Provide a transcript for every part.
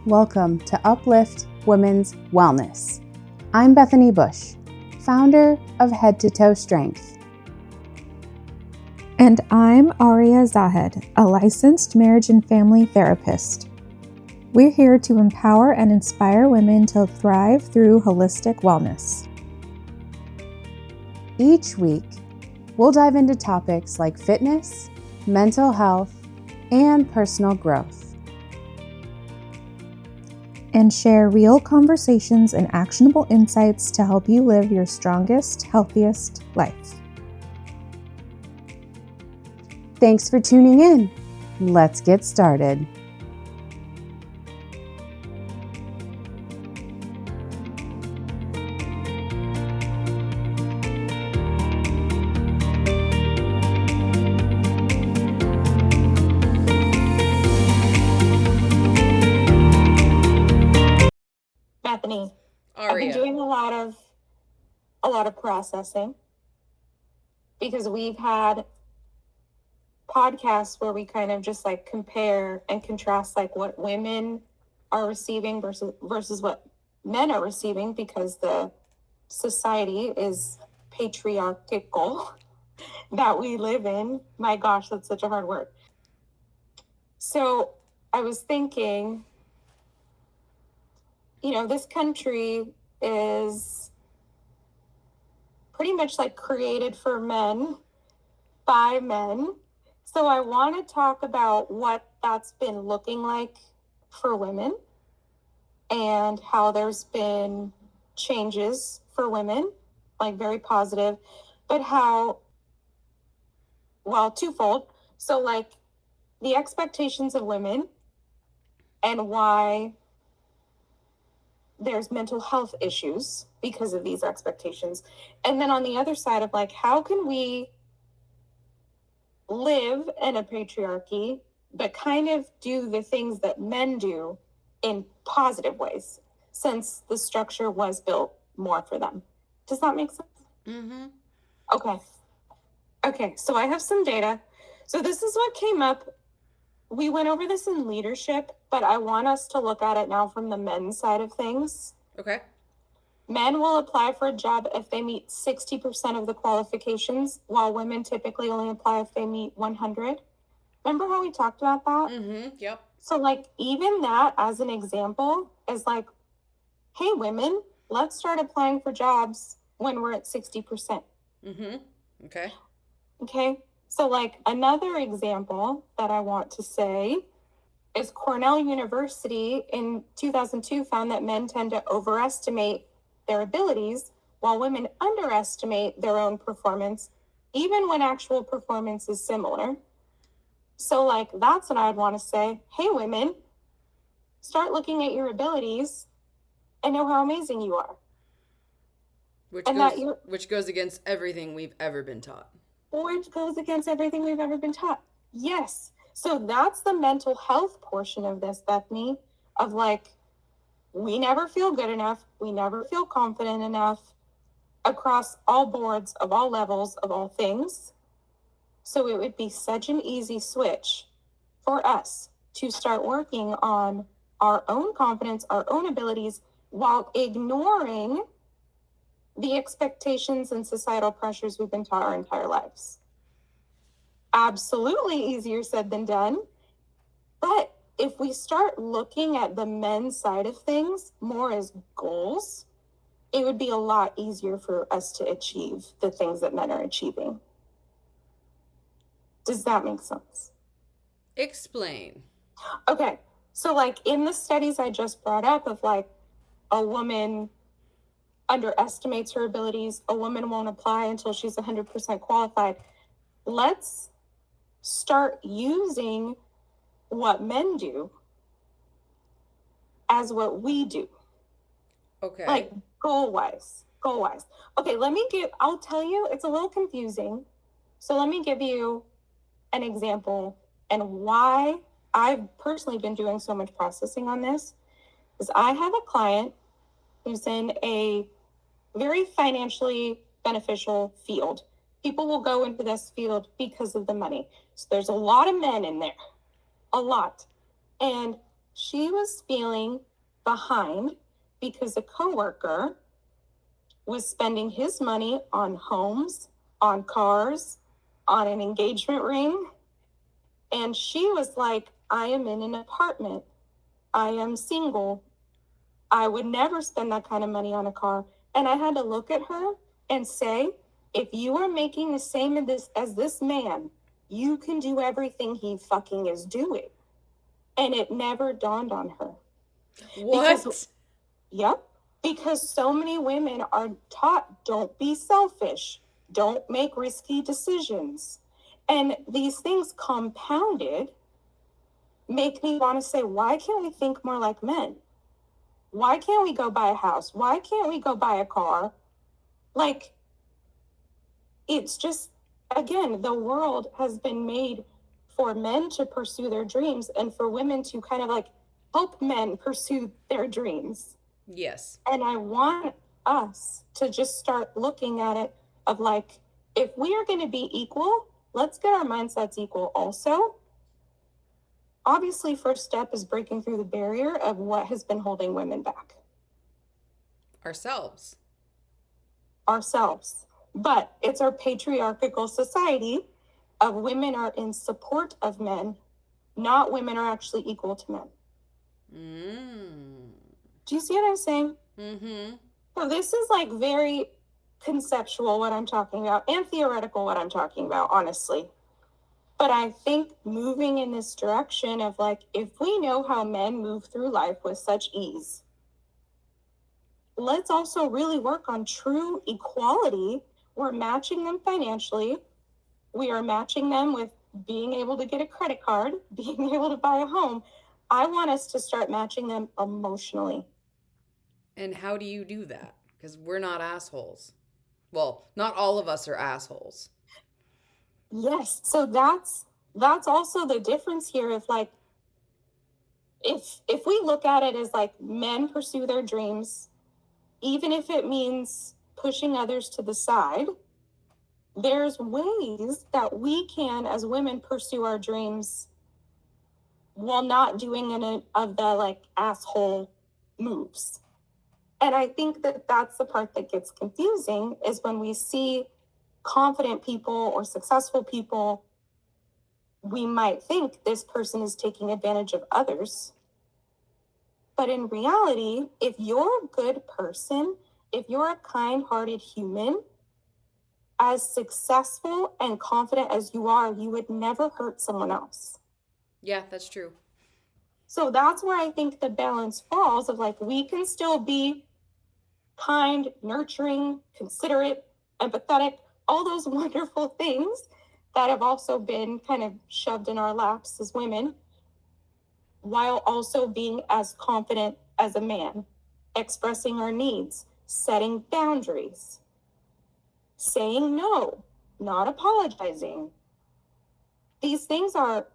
Welcome to UpLift Women's Wellness. I'm Bethany Bush, founder of Head to Toe Strength. And I'm Auria Zahed, a licensed marriage and family therapist. We're here to empower and inspire women to thrive through holistic wellness. Each week, we'll dive into topics like fitness, mental health, and personal growth. And share real conversations and actionable insights to help you live your strongest, healthiest life. Thanks for tuning in. Let's get started. Bethany, Auria. I've been doing a lot of processing because we've had podcasts where we kind of just like compare and contrast like what women are receiving versus what men are receiving, because the society is patriarchal that we live in. My gosh, that's such a hard word. So I was thinking, this country is pretty much like created for men, by men. So I want to talk about what that's been looking like for women and how there's been changes for women, like very positive, but how, well, twofold. So like the expectations of women and why there's mental health issues because of these expectations. And then on the other side of like, how can we live in a patriarchy, but kind of do the things that men do in positive ways, since the structure was built more for them. Does that make sense? Mm-hmm. Okay, so I have some data. So this is what came up. We went over this in leadership, but I want us to look at it now from the men's side of things. Okay. Men will apply for a job if they meet 60% of the qualifications, while women typically only apply if they meet 100. Remember how we talked about that? Mm-hmm. Yep. So like even that as an example is like, hey, women, let's start applying for jobs when we're at 60%. Mm-hmm. Okay. Okay. So like another example that I want to say is Cornell University in 2002 found that men tend to overestimate their abilities while women underestimate their own performance, even when actual performance is similar. So like, that's what I'd want to say. Hey, women, start looking at your abilities and know how amazing you are. Which goes against everything we've ever been taught. Which goes against everything we've ever been taught. Yes. So that's the mental health portion of this, Bethany, of like, we never feel good enough. We never feel confident enough across all boards of all levels of all things. So it would be such an easy switch for us to start working on our own confidence, our own abilities, while ignoring the expectations and societal pressures we've been taught our entire lives. Absolutely easier said than done. But if we start looking at the men's side of things more as goals, it would be a lot easier for us to achieve the things that men are achieving. Does that make sense? Explain. Okay. So like in the studies I just brought up of like a woman underestimates her abilities, a woman won't apply until she's 100% qualified. Let's start using what men do as what we do. Okay. Like goal-wise. Okay, I'll tell you, it's a little confusing. So let me give you an example and why I've personally been doing so much processing on this is I have a client who's in a very financially beneficial field. People will go into this field because of the money. So there's a lot of men in there, a lot. And She was feeling behind because a coworker was spending his money on homes, on cars, on an engagement ring. And she was like, I am in an apartment. I am single. I would never spend that kind of money on a car. And I had to look at her and say, if you are making the same as this man, you can do everything he fucking is doing. And it never dawned on her. What? Yep. Because so many women are taught, don't be selfish, don't make risky decisions. And these things compounded make me want to say, why can't we think more like men? Why can't we go buy a house? Why can't we go buy a car? Like, it's just, again, the world has been made for men to pursue their dreams and for women to kind of like help men pursue their dreams. Yes. And I want us to just start looking at it of like, if we are going to be equal, let's get our mindsets equal also. Obviously, first step is breaking through the barrier of what has been holding women back. Ourselves. But it's our patriarchal society of women are in support of men, not women are actually equal to men. Do you see what I'm saying? Mm-hmm. So this is like very conceptual what I'm talking about and theoretical what I'm talking about, honestly. But I think moving in this direction of like, if we know how men move through life with such ease, let's also really work on true equality. We're matching them financially. We are matching them with being able to get a credit card, being able to buy a home. I want us to start matching them emotionally. And how do you do that? Because we're not assholes. Well, not all of us are assholes. Yes. So that's also the difference here of like, if we look at it as like men pursue their dreams, even if it means pushing others to the side, there's ways that we can, as women, pursue our dreams while not doing any of the like asshole moves. And I think that that's the part that gets confusing is when we see confident people or successful people, we might think this person is taking advantage of others. But in reality, if you're a good person, if you're a kind-hearted human, as successful and confident as you are, you would never hurt someone else. Yeah, that's true. So that's where I think the balance falls of like, we can still be kind, nurturing, considerate, empathetic, all those wonderful things that have also been kind of shoved in our laps as women, while also being as confident as a man, expressing our needs, setting boundaries, saying no, not apologizing. These things are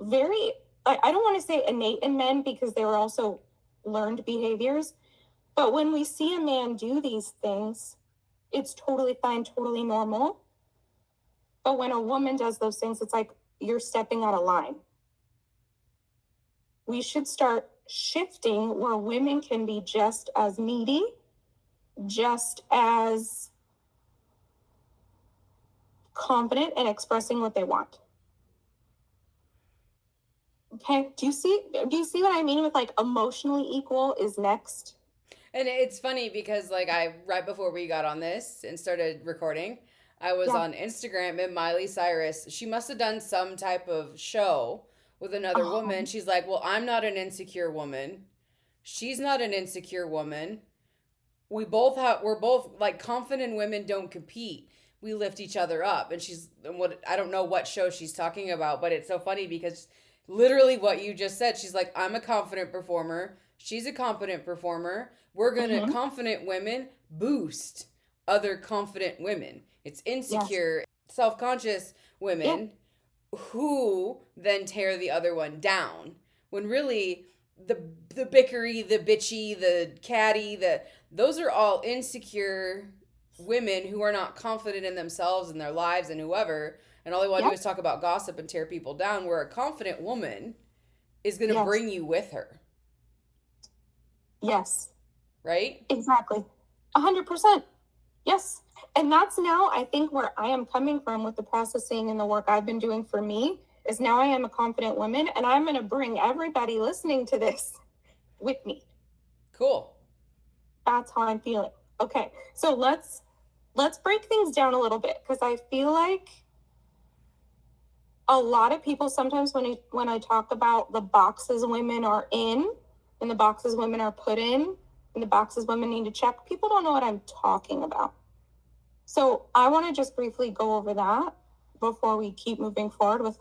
very, I don't want to say innate in men because they were also learned behaviors. But when we see a man do these things, it's totally fine, totally normal. But when a woman does those things, it's like you're stepping out of line. We should start shifting where women can be just as needy, just as confident in expressing what they want. Okay, do you see what I mean with like emotionally equal is next? And it's funny because like right before we got on this and started recording, I was on Instagram and Miley Cyrus, she must have done some type of show with another woman. She's like, "Well, I'm not an insecure woman. She's not an insecure woman. We're both like confident women don't compete. We lift each other up." And I don't know what show she's talking about, but it's so funny because literally what you just said, she's like, "I'm a confident performer. She's a confident performer. We're going to confident women boost other confident women." It's insecure, self-conscious women who then tear the other one down. When really the bickery, the bitchy, the catty, those are all insecure women who are not confident in themselves and their lives and whoever, and all they want to do is talk about gossip and tear people down. Where a confident woman is going to Yes. bring you with her. Yes. Right? Exactly. 100%. Yes. And that's now, I think, where I am coming from with the processing and the work I've been doing for me is now I am a confident woman, and I'm going to bring everybody listening to this with me. Cool. That's how I'm feeling. Okay. So let's break things down a little bit, because I feel like a lot of people sometimes when I talk about the boxes women are in and the boxes women are put in and the boxes women need to check, people don't know what I'm talking about. So I want to just briefly go over that before we keep moving forward with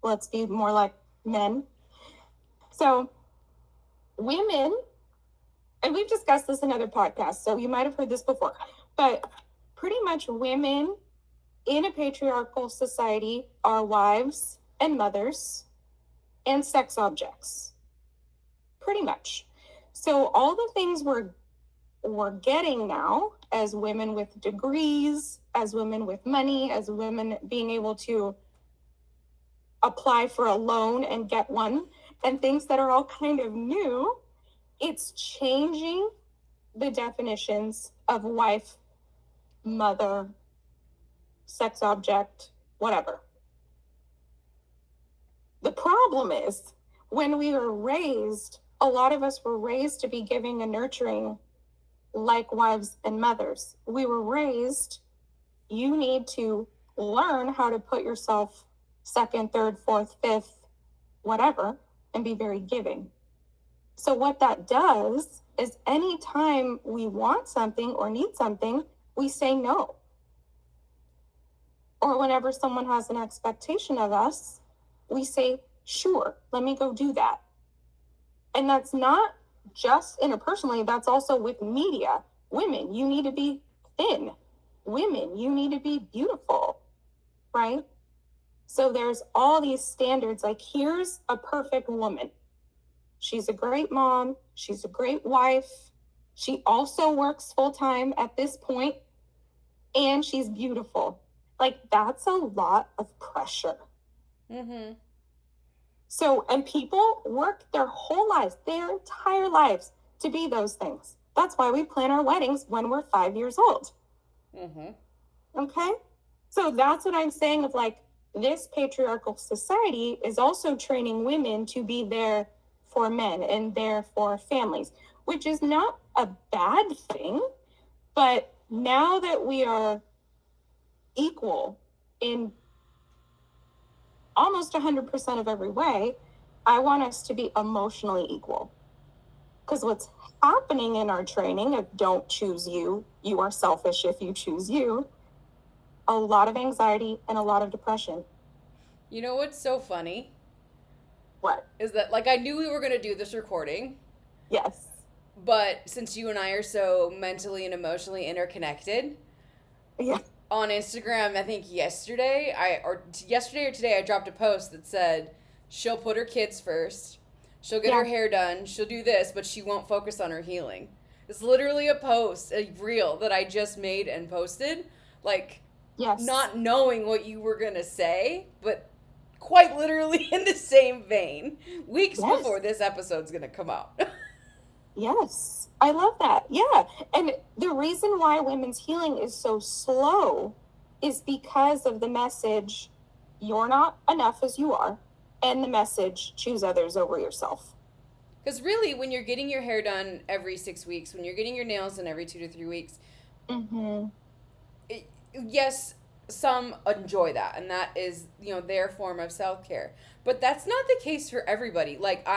let's be more like men. So women, and we've discussed this in other podcasts, so you might have heard this before, but pretty much women in a patriarchal society are wives and mothers and sex objects. Pretty much. So all the things we're getting now as women with degrees, as women with money, as women being able to apply for a loan and get one, and things that are all kind of new, it's changing the definitions of wife, mother, sex object, whatever. The problem is when we were raised, a lot of us were raised to be giving and nurturing like wives and mothers. We were raised, you need to learn how to put yourself second, third, fourth, fifth, whatever, and be very giving. So what that does is anytime we want something or need something, we say no. Or whenever someone has an expectation of us, we say, sure, let me go do that. And that's not just interpersonally, that's also with media. Women, you need to be thin. Women, you need to be beautiful, right? So there's all these standards, like here's a perfect woman. She's a great mom. She's a great wife. She also works full time at this point, and she's beautiful. Like that's a lot of pressure. Mm-hmm. So, and people work their whole lives, their entire lives to be those things. That's why we plan our weddings when we're 5 years old. Mm-hmm. Okay? So that's what I'm saying of like, this patriarchal society is also training women to be there for men and there for families, which is not a bad thing. But now that we are equal in almost 100% of every way, I want us to be emotionally equal. Because what's happening in our training of don't choose you, you are selfish if you choose you, a lot of anxiety and a lot of depression. You know what's so funny? What? Is that, like, I knew we were going to do this recording. Yes. But since you and I are so mentally and emotionally interconnected, Yeah. on Instagram, I think yesterday or today, I dropped a post that said she'll put her kids first, she'll get her hair done, she'll do this, but she won't focus on her healing. It's literally a post, a reel that I just made and posted, like, yes, not knowing what you were gonna say, but quite literally in the same vein, weeks before this episode's gonna come out. Yes, I love that. Yeah. And the reason why women's healing is so slow is because of the message, you're not enough as you are, and the message, choose others over yourself. Because really, when you're getting your hair done every 6 weeks, when you're getting your nails done every 2 to 3 weeks, yes, some enjoy that, and that is, their form of self-care. But that's not the case for everybody. Like,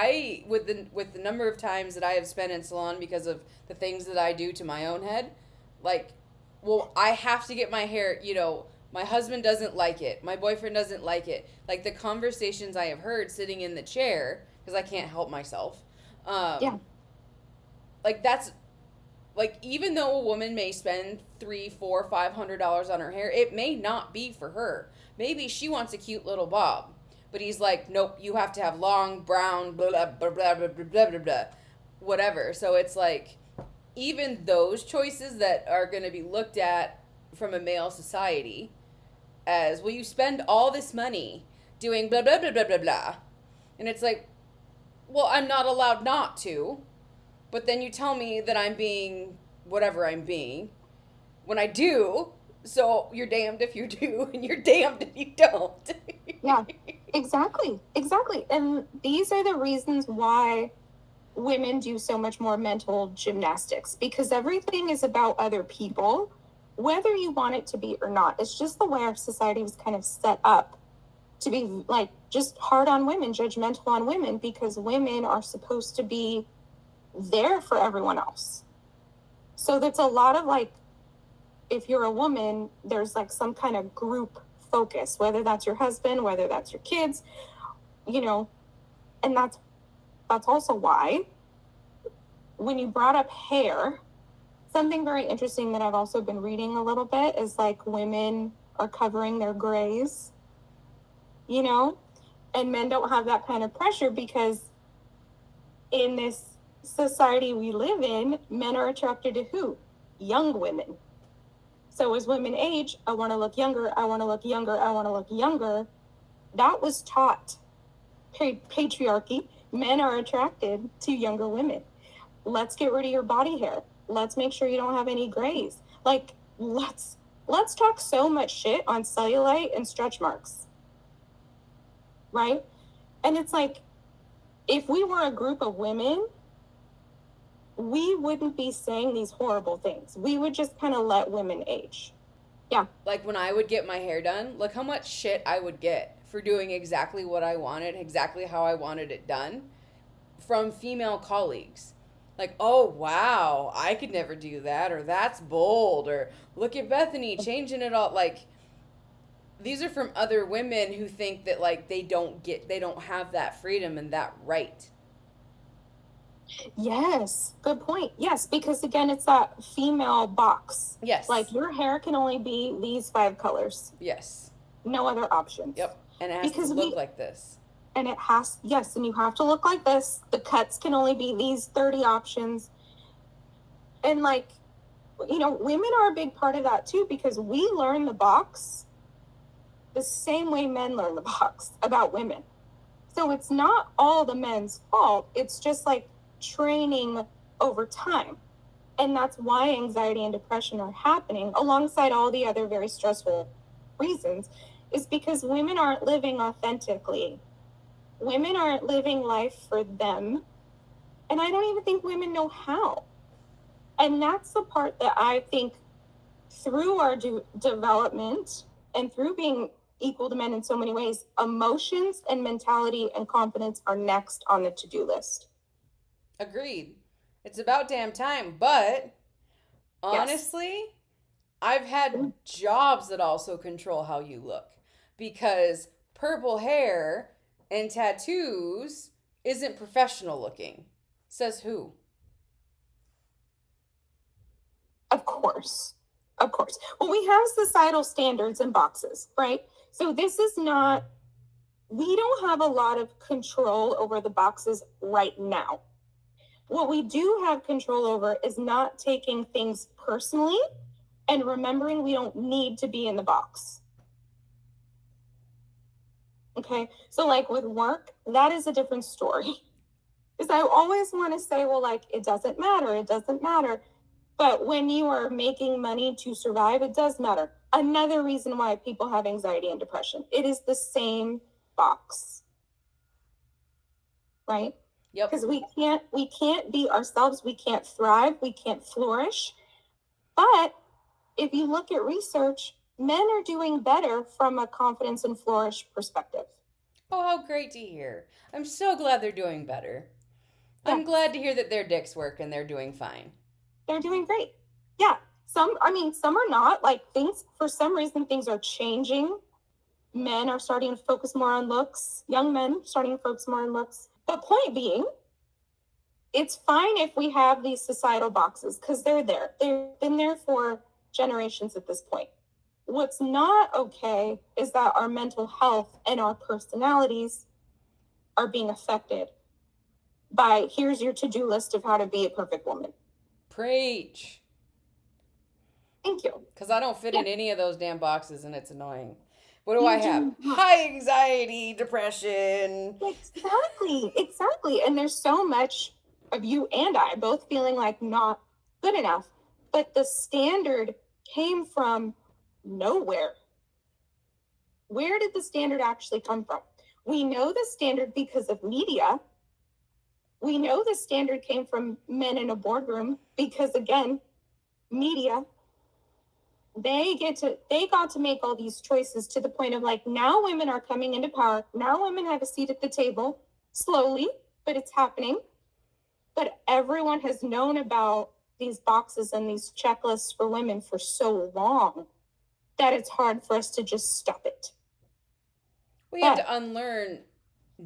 with the number of times that I have spent in salon because of the things that I do to my own head, like, well, I have to get my hair, my husband doesn't like it, my boyfriend doesn't like it. Like, the conversations I have heard sitting in the chair, because I can't help myself, like, that's, like, even though a woman may spend $300, $400, $500 on her hair, it may not be for her. Maybe she wants a cute little bob, but he's like, nope, you have to have long, brown, blah, blah, blah, blah, blah, blah, blah, blah, blah, whatever. So it's like, even those choices that are going to be looked at from a male society as, well, you spend all this money doing blah, blah, blah, blah, blah, blah. And it's like, Well, I'm not allowed not to, but then you tell me that I'm being whatever I'm being when I do. So you're damned if you do, and you're damned if you don't. Yeah, exactly. Exactly. And these are the reasons why women do so much more mental gymnastics, because everything is about other people, whether you want it to be or not. It's just the way our society was kind of set up to be like just hard on women, judgmental on women, because women are supposed to be there for everyone else. So that's a lot of like, if you're a woman, there's like some kind of group focus, whether that's your husband, whether that's your kids, you know, and that's also why when you brought up hair, something very interesting that I've also been reading a little bit is like women are covering their grays, you know, and men don't have that kind of pressure because in this society we live in, men are attracted to who? Young women. So as women age, I want to look younger, I want to look younger, I want to look younger. That was taught. Patriarchy. Men are attracted to younger women. Let's get rid of your body hair. Let's make sure you don't have any grays. Like, let's talk so much shit on cellulite and stretch marks. Right? And it's like, if we were a group of women, we wouldn't be saying these horrible things. We would just kind of let women age. Yeah. Like when I would get my hair done, look how much shit I would get for doing exactly what I wanted, exactly how I wanted it done from female colleagues. Like, oh, wow, I could never do that, or that's bold, or look at Bethany changing it all. Like, these are from other women who think that, like, they don't have that freedom and that right. Yes, good point. Yes, because again, it's that female box. Yes. Like your hair can only be these 5 colors. Yes. No other options. Yep. And it has because to look like this. And it has, yes, and you have to look like this. The cuts can only be these 30 options. And like, you know, women are a big part of that too, because we learn the box the same way men learn the box about women. So it's not all the men's fault. It's just like training over time. And that's why anxiety and depression are happening alongside all the other very stressful reasons, is because women aren't living authentically. Women aren't living life for them. And I don't even think women know how. And that's the part that I think through our development and through being equal to men in so many ways, emotions and mentality and confidence are next on the to-do list. Agreed. It's about damn time. But honestly, yes, I've had jobs that also control how you look, because purple hair and tattoos isn't professional looking. Says who? Of course. Of course. Well, we have societal standards and boxes, right? So this is not, we don't have a lot of control over the boxes right now. What we do have control over is not taking things personally and remembering we don't need to be in the box. Okay, so like with work, that is a different story. Because I always want to say, well, like, it doesn't matter. It doesn't matter. But when you are making money to survive, it does matter. Another reason why people have anxiety and depression. It is the same box. Right? Yep. Because we can't be ourselves. We can't thrive. We can't flourish. But if you look at research, men are doing better from a confidence and flourish perspective. Oh, how great to hear. I'm so glad they're doing better. Yeah. I'm glad to hear that their dicks work and they're doing fine. They're doing great. Yeah. Some are not. Like, things, for some reason, things are changing. Men are starting to focus more on looks. Young men starting to focus more on looks. But point being, it's fine if we have these societal boxes because they're there. They've been there for generations at this point. What's not okay is that our mental health and our personalities are being affected by, here's your to-do list of how to be a perfect woman. Preach. Thank you. Because I don't fit in any of those damn boxes and it's annoying. What do I have? High anxiety, depression. Exactly. And there's so much of you and I both feeling like not good enough. But the standard came from nowhere. Where did the standard actually come from? We know the standard because of media. We know the standard came from men in a boardroom because, again, media. They got to make all these choices to the point of like, now women are coming into power. Now women have a seat at the table, slowly, but it's happening. But everyone has known about these boxes and these checklists for women for so long that it's hard for us to just stop it. We have to unlearn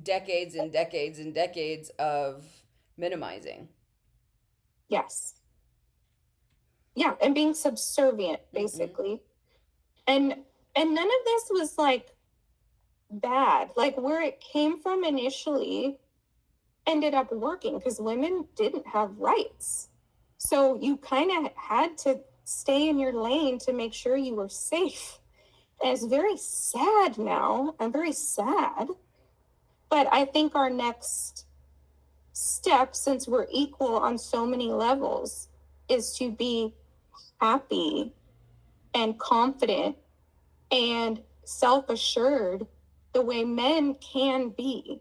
decades and decades and decades of minimizing. Yes. Yeah, and being subservient, basically. And none of this was like bad. Like where it came from initially ended up working because women didn't have rights. So you kind of had to stay in your lane to make sure you were safe. And it's very sad now. I'm very sad. But I think our next step, since we're equal on so many levels, is to be happy and confident and self-assured the way men can be.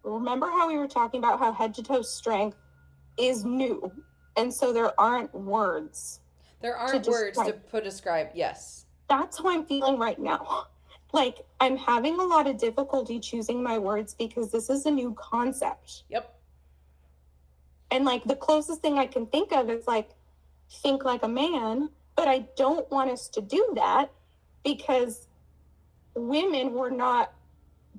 Remember how we were talking about how head to toe strength is new, and so there aren't words. There aren't words to describe. Yes. That's how I'm feeling right now. Like I'm having a lot of difficulty choosing my words because this is a new concept. Yep. And like the closest thing I can think of is like think like a man, but I don't want us to do that because women were not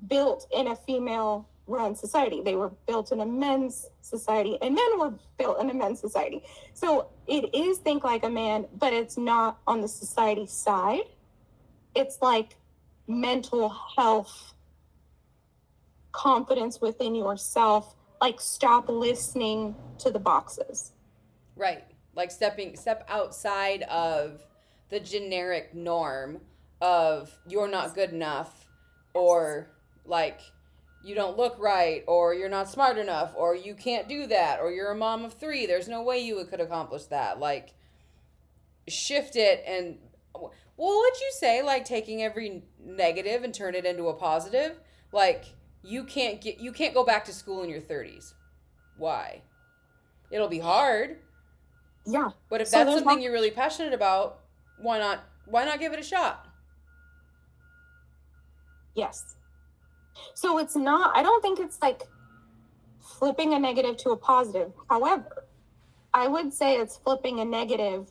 built in a female run society. They were built in a men's society, and men were built in a men's society. So it is think like a man, but it's not on the society side. It's like mental health, confidence within yourself, like stop listening to the boxes. Right. Like step outside of the generic norm of you're not good enough, or like you don't look right, or you're not smart enough, or you can't do that, or you're a mom of 3. There's no way you could accomplish that. Like shift it. And well, what'd you say? Like taking every negative and turn it into a positive. Like you can't go back to school in your 30s. Why? It'll be hard. Yeah. But if that's something you're really passionate about, why not give it a shot? Yes. So it's not, I don't think it's like flipping a negative to a positive. However, I would say it's flipping a negative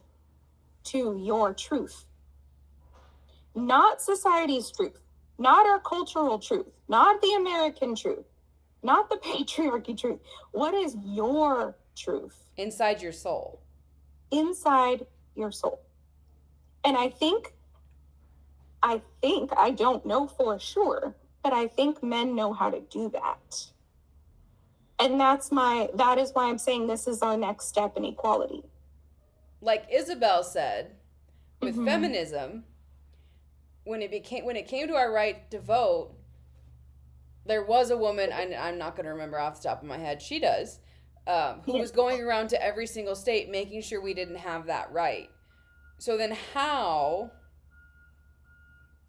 to your truth. Not society's truth, not our cultural truth, not the American truth, not the patriarchy truth. What is your truth? Inside your soul. Inside your soul. And I don't know for sure, but I think men know how to do that. And that is why I'm saying this is our next step in equality. Like Isabel said, with feminism, when it came to our right to vote, there was a woman, I'm not going to remember off the top of my head, she does, who was going around to every single state making sure we didn't have that right. So then how,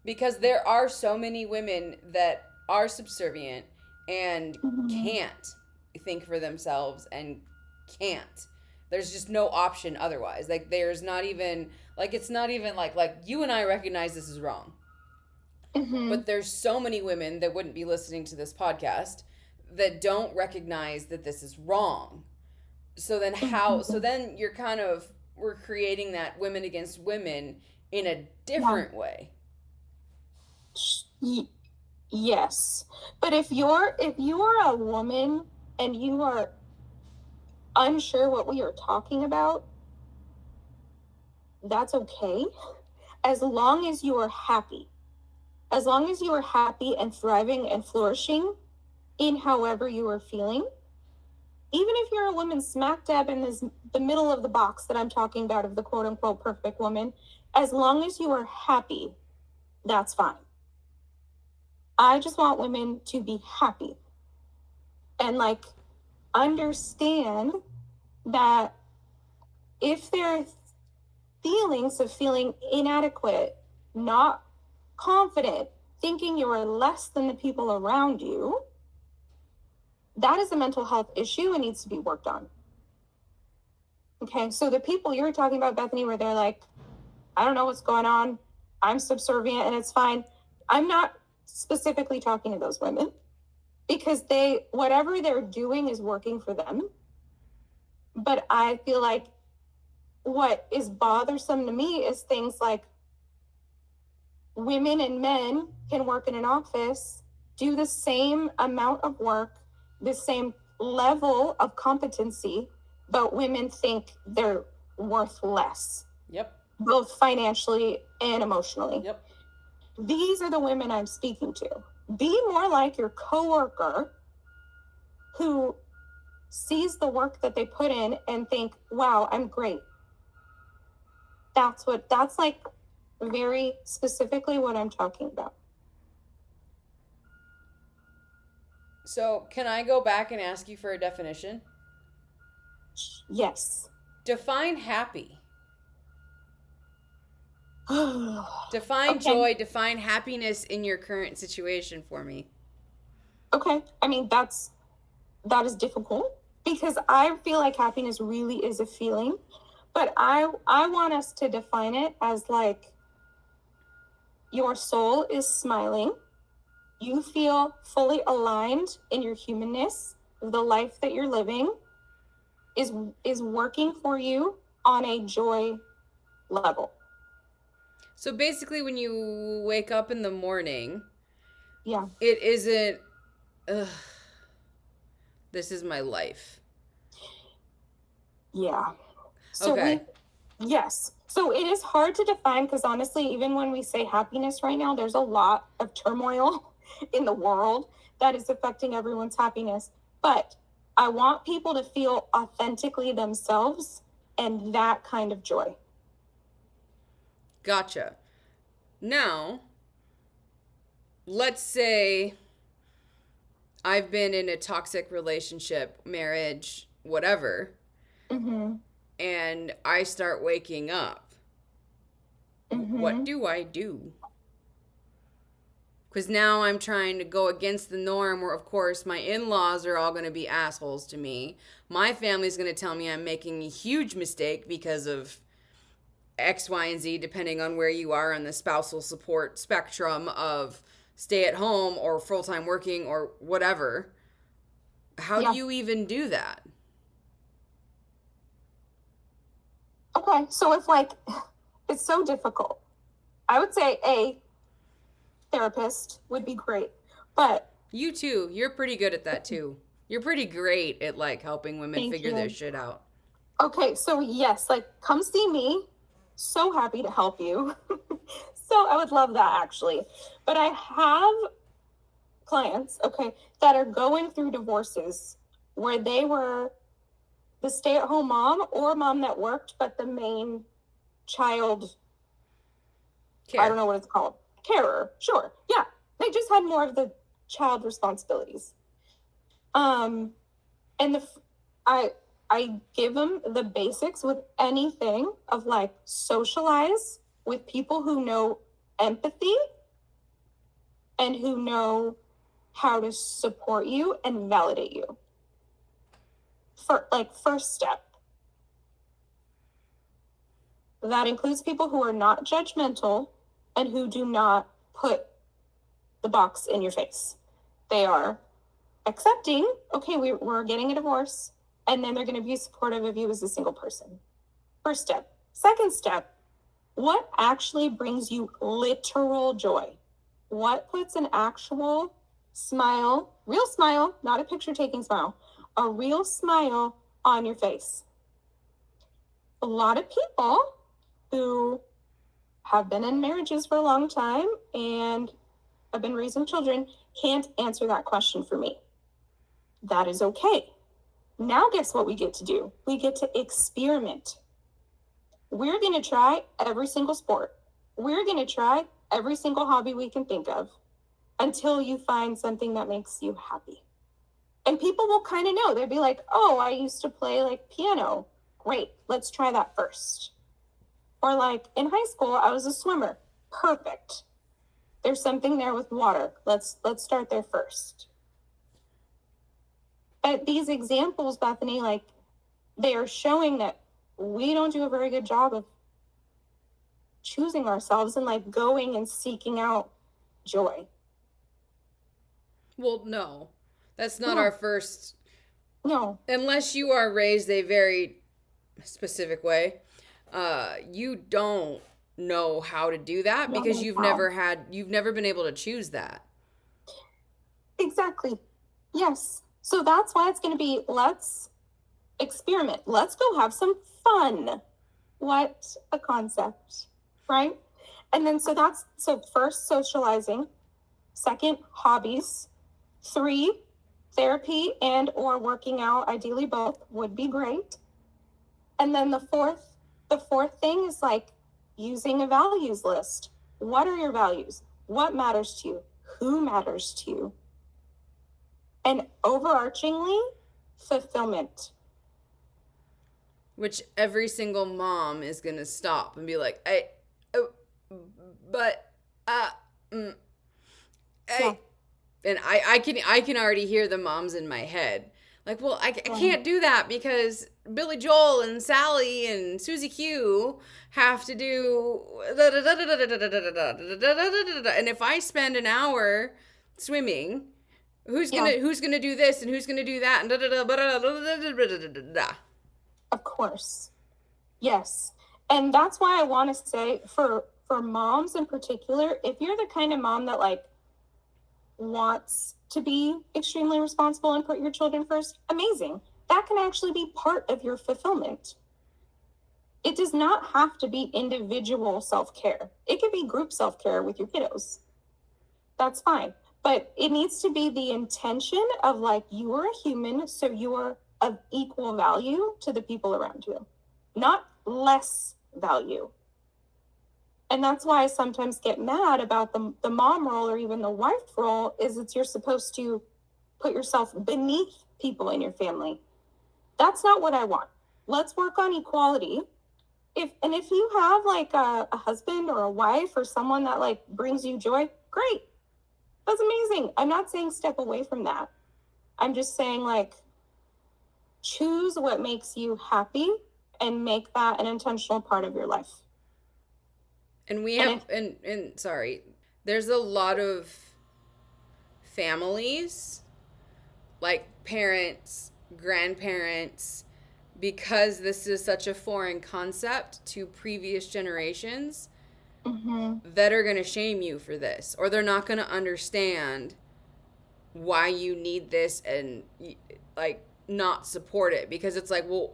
because there are so many women that are subservient and can't think for themselves and can't. There's just no option otherwise. Like there's not even, like it's not even like you and I recognize this is wrong. But there's so many women that wouldn't be listening to this podcast that don't recognize that this is wrong. So then so then you're we're creating that women against women in a different way. Yes. But if you're a woman and you are unsure what we are talking about, that's okay. As long as you are happy. As long as you are happy and thriving and flourishing in however you are feeling, even if you're a woman smack dab in the middle of the box that I'm talking about of the quote unquote perfect woman, as long as you are happy, that's fine. I just want women to be happy and like understand that if there are feelings of feeling inadequate, not confident, thinking you are less than the people around you, that is a mental health issue and needs to be worked on. Okay, so the people you're talking about, Bethany, where they're like, I don't know what's going on, I'm subservient and it's fine. I'm not specifically talking to those women because whatever they're doing is working for them. But I feel like what is bothersome to me is things like women and men can work in an office, do the same amount of work, the same level of competency, but women think they're worth less. Yep. Both financially and emotionally. Yep. These are the women I'm speaking to. Be more like your coworker who sees the work that they put in and think, wow, I'm great. That's like very specifically what I'm talking about. So, can I go back and ask you for a definition? Yes. Define happy. Define Okay. joy, define happiness in your current situation for me. Okay. I mean, that is difficult because I feel like happiness really is a feeling, but I want us to define it as like your soul is smiling. You feel fully aligned in your humanness. The life that you're living is working for you on a joy level. So basically, when you wake up in the morning, Yeah. it isn't, this is my life. Yeah. So okay. Yes. So it is hard to define because honestly, even when we say happiness right now, there's a lot of turmoil in the world that is affecting everyone's happiness. But I want people to feel authentically themselves and that kind of joy. Gotcha. Now, let's say I've been in a toxic relationship, marriage, whatever, and I start waking up. What do I do? Because now I'm trying to go against the norm where, of course, my in-laws are all going to be assholes to me. My family's going to tell me I'm making a huge mistake because of X, Y, and Z, depending on where you are on the spousal support spectrum of stay at home or full-time working or whatever. How do you even do that? Okay, so it's so difficult. I would say a therapist would be great, but you too. You're pretty good at that too. You're pretty great at like helping women figure their shit out. Okay, so yes, like come see me. So happy to help you. So I would love that actually. But I have clients, okay, that are going through divorces where they were the stay-at-home mom or mom that worked, but the main child, I don't know what it's called, carer. Sure, yeah, they just had more of the child responsibilities. And I give them the basics with anything of like socialize with people who know empathy and who know how to support you and validate you. For like first step. That includes people who are not judgmental and who do not put the box in your face. They are accepting, okay, we're getting a divorce, and then they're going to be supportive of you as a single person. First step. Second step, what actually brings you literal joy? What puts an actual smile, real smile, not a picture-taking smile, a real smile on your face? A lot of people who have been in marriages for a long time and have been raising children can't answer that question for me. That is okay. Now guess what we get to do? We get to experiment. We're going to try every single sport. We're going to try every single hobby we can think of. until you find something that makes you happy. And people will kind of know. They'd be like, oh, I used to play like piano. Great, let's try that first. Or like in high school, I was a swimmer. Perfect. There's something there with water. Let's start there first. But these examples, Bethany, like they are showing that we don't do a very good job of choosing ourselves and like going and seeking out joy. Well, no. That's not our first. No. Unless you are raised a very specific way, you don't know how to do that because you've never been able to choose that. Exactly. Yes. So that's why it's going to be, let's experiment. Let's go have some fun. What a concept, right? And then so first, socializing. Second, hobbies. 3, therapy and or working out, ideally both, would be great. And then the fourth thing is like using a values list. What are your values? What matters to you? Who matters to you? And overarchingly, fulfillment. Which every single mom is going to stop and be like, hey, Yeah. And I can already hear the moms in my head. Like, well, I can't do that because Billy Joel and Sally and Susie Q have to do and if I spend an hour swimming, who's gonna do this and who's gonna do that and Of course. Yes. And that's why I want to say for moms in particular, if you're the kind of mom that like wants to be extremely responsible and put your children first, amazing. That can actually be part of your fulfillment. It does not have to be individual self-care. It could be group self-care with your kiddos. That's fine. But it needs to be the intention of like, you are a human, so you are of equal value to the people around you, not less value. And that's why I sometimes get mad about the mom role or even the wife role, is it's you're supposed to put yourself beneath people in your family. That's not what I want. Let's work on equality. If you have like a husband or a wife or someone that like brings you joy, great. That's amazing. I'm not saying step away from that. I'm just saying like choose what makes you happy and make that an intentional part of your life. And we have, and sorry, there's a lot of families, like parents, grandparents, because this is such a foreign concept to previous generations, that are going to shame you for this, or they're not going to understand why you need this and like not support it, because it's like, well,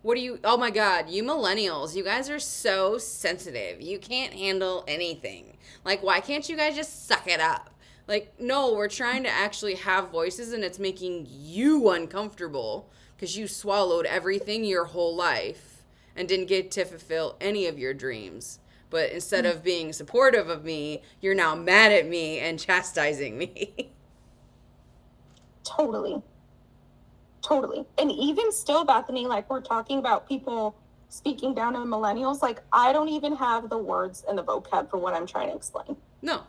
what do you, oh my God, you millennials, you guys are so sensitive. You can't handle anything. Like, why can't you guys just suck it up? Like, no, we're trying to actually have voices and it's making you uncomfortable because you swallowed everything your whole life and didn't get to fulfill any of your dreams. But instead of being supportive of me, you're now mad at me and chastising me. Totally. And even still, Bethany, like we're talking about people speaking down on millennials, like I don't even have the words and the vocab for what I'm trying to explain. No.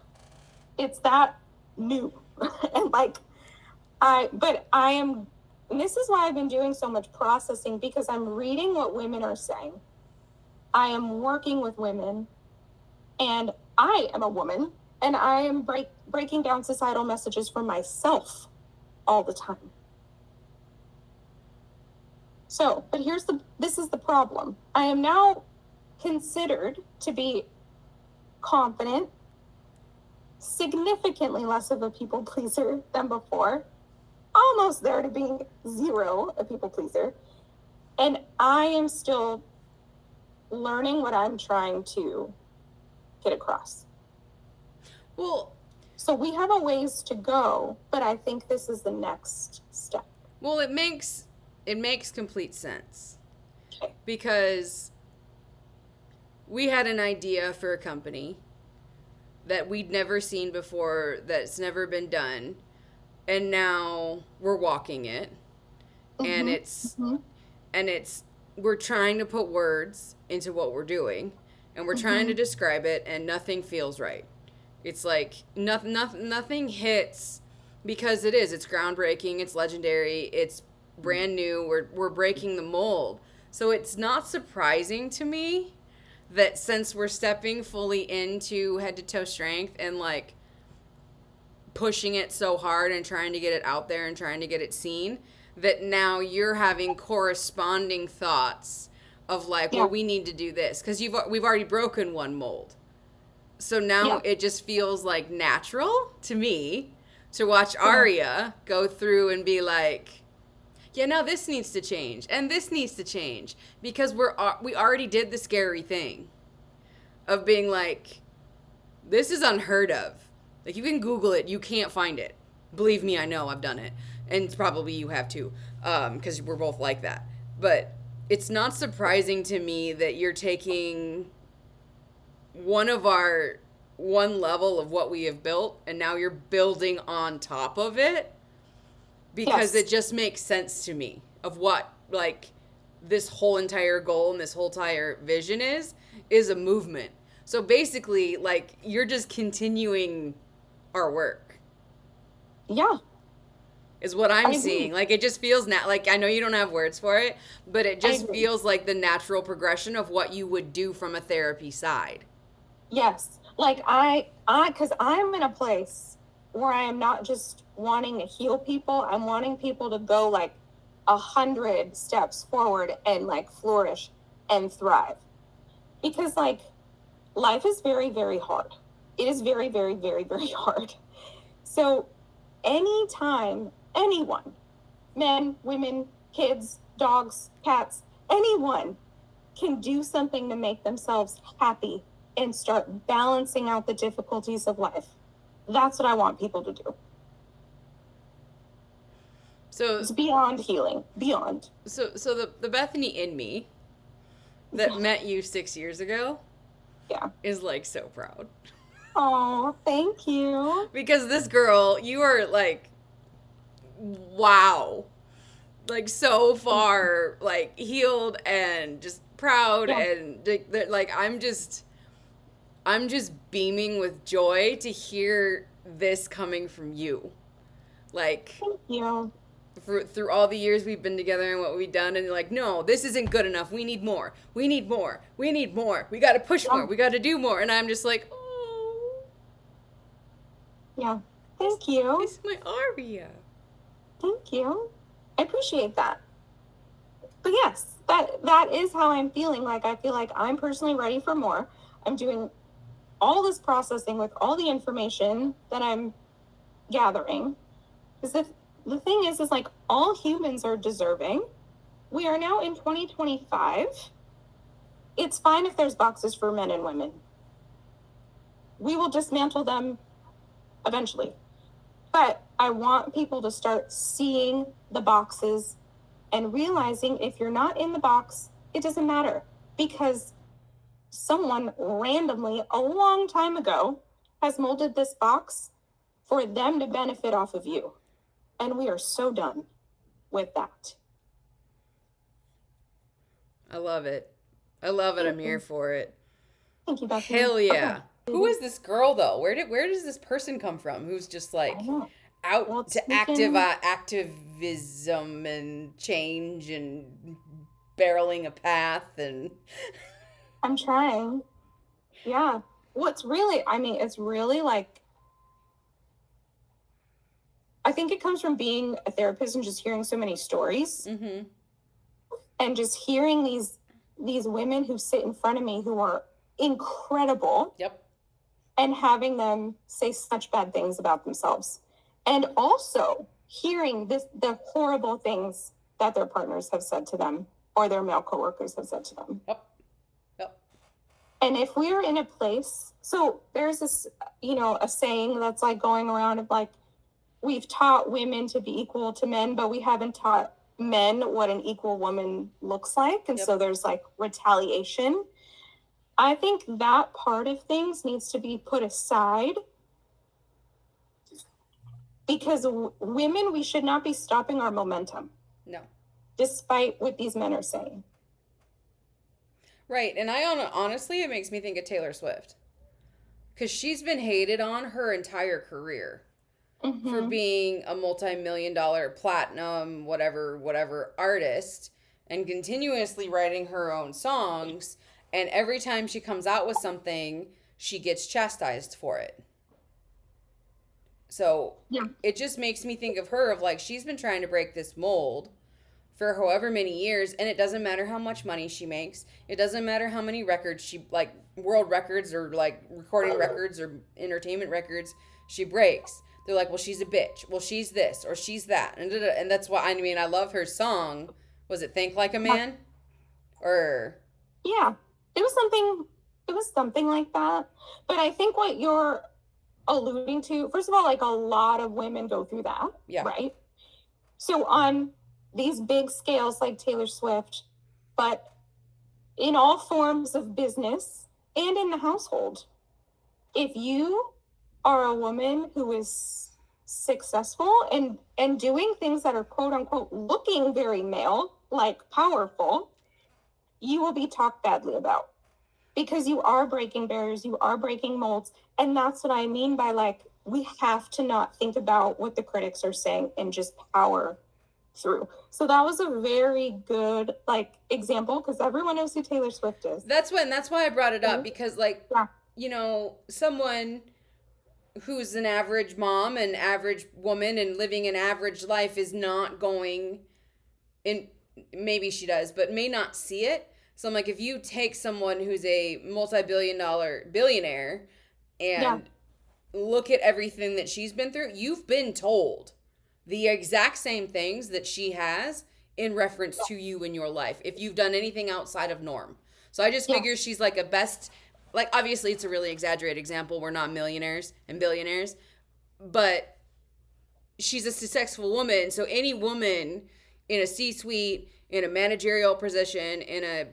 It's that new. And like, and this is why I've been doing so much processing, because I'm reading what women are saying. I am working with women, and I am a woman, and I am breaking down societal messages for myself all the time. So, but this is the problem. I am now considered to be confident, significantly less of a people pleaser than before, almost there to being zero a people pleaser. And I am still learning what I'm trying to get across. Well, so we have a ways to go, but I think this is the next step. Well, it makes complete sense. Okay. Because we had an idea for a company. that we'd never seen before, that's never been done, and now we're walking it, and it's we're trying to put words into what we're doing, and we're trying to describe it, and nothing feels right. It's like nothing hits, because it's groundbreaking, it's legendary, it's brand new, we're breaking the mold. So it's not surprising to me that since we're stepping fully into head to toe strength and like pushing it so hard and trying to get it out there and trying to get it seen, that now you're having corresponding thoughts of like, well, we need to do this because we've already broken one mold. So now it just feels like natural to me to watch Auria go through and be like, yeah, now this needs to change and this needs to change, because we already did the scary thing of being like, this is unheard of. Like, you can Google it, you can't find it. Believe me, I know, I've done it. And probably you have too, because we're both like that. But it's not surprising to me that you're taking one level of what we have built, and now you're building on top of it, because it just makes sense to me of what, like, this whole entire goal and this whole entire vision is a movement. So basically, like, you're just continuing our work. Yeah. Is what I'm seeing. Like, it just feels like, I know you don't have words for it, but it just feels like the natural progression of what you would do from a therapy side. Yes. Like, because I'm in a place where I am not just wanting to heal people. I'm wanting people to go like 100 steps forward and like flourish and thrive. Because like, life is very, very hard. It is very, very, very, very hard. So anytime anyone, men, women, kids, dogs, cats, anyone can do something to make themselves happy and start balancing out the difficulties of life, that's what I want people to do. So it's beyond healing, beyond. So the Bethany in me that met you 6 years ago is like so proud. Oh, thank you. Because this girl, you are like, wow, like so far, like healed and just proud, and like I'm just beaming with joy to hear this coming from you. Like, thank you. Through all the years we've been together and what we've done, and you're like, no, this isn't good enough. We need more. We need more. We need more. We got to push more. We got to do more. And I'm just like, oh. Yeah. Thank you. This is my Auria. Thank you. I appreciate that. But yes, that is how I'm feeling. Like, I feel like I'm personally ready for more. I'm doing all this processing with all the information that I'm gathering. Because the thing is like, all humans are deserving. We are now in 2025. It's fine if there's boxes for men and women. We will dismantle them eventually. But I want people to start seeing the boxes and realizing if you're not in the box, it doesn't matter, because someone randomly a long time ago has molded this box for them to benefit off of you. And we are so done with that. I love it. I'm here for it. Thank you, Bethany. Hell yeah. Okay. Who is this girl though? Where does this person come from? Who's just like out to activism and change and barreling a path and I'm trying. Yeah. It's really like, I think it comes from being a therapist and just hearing so many stories, and just hearing these women who sit in front of me who are incredible. Yep. And having them say such bad things about themselves, and also hearing the horrible things that their partners have said to them or their male coworkers have said to them. Yep. And if we are in a place, so there's this, a saying that's like going around of like, we've taught women to be equal to men, but we haven't taught men what an equal woman looks like. And so there's like retaliation. I think that part of things needs to be put aside, because women, we should not be stopping our momentum. No. Despite what these men are saying. Right. And honestly, it makes me think of Taylor Swift. Because she's been hated on her entire career for being a multi-million-dollar platinum, whatever artist, and continuously writing her own songs. And every time she comes out with something, she gets chastised for it. So it just makes me think of her, of like, she's been trying to break this mold for however many years, and it doesn't matter how much money she makes. It doesn't matter how many records she, like, world records or like recording records or entertainment records she breaks. They're like, well, she's a bitch. Well, she's this or she's that. And that's why, I mean, I love her song. Was it Think Like a Man? Or yeah, it was something like that. But I think what you're alluding to, first of all, like, a lot of women go through that, right? So on these big scales like Taylor Swift, but in all forms of business and in the household, if you are a woman who is successful and doing things that are quote unquote looking very male, like powerful, you will be talked badly about, because you are breaking barriers, you are breaking molds. And that's what I mean by, like, we have to not think about what the critics are saying and just power through. So that was a very good, like, example, because everyone knows who Taylor Swift is. That's why I brought it up, because, like, you know, someone who's an average mom, an average woman, and living an average life is not going in, maybe she does, but may not see it. So I'm like, if you take someone who's a multi-billion-dollar billionaire and look at everything that she's been through, you've been told the exact same things that she has in reference to you in your life, if you've done anything outside of norm. So I just figure she's like a best, like, obviously it's a really exaggerated example. We're not millionaires and billionaires, but she's a successful woman. So any woman in a C-suite, in a managerial position, in a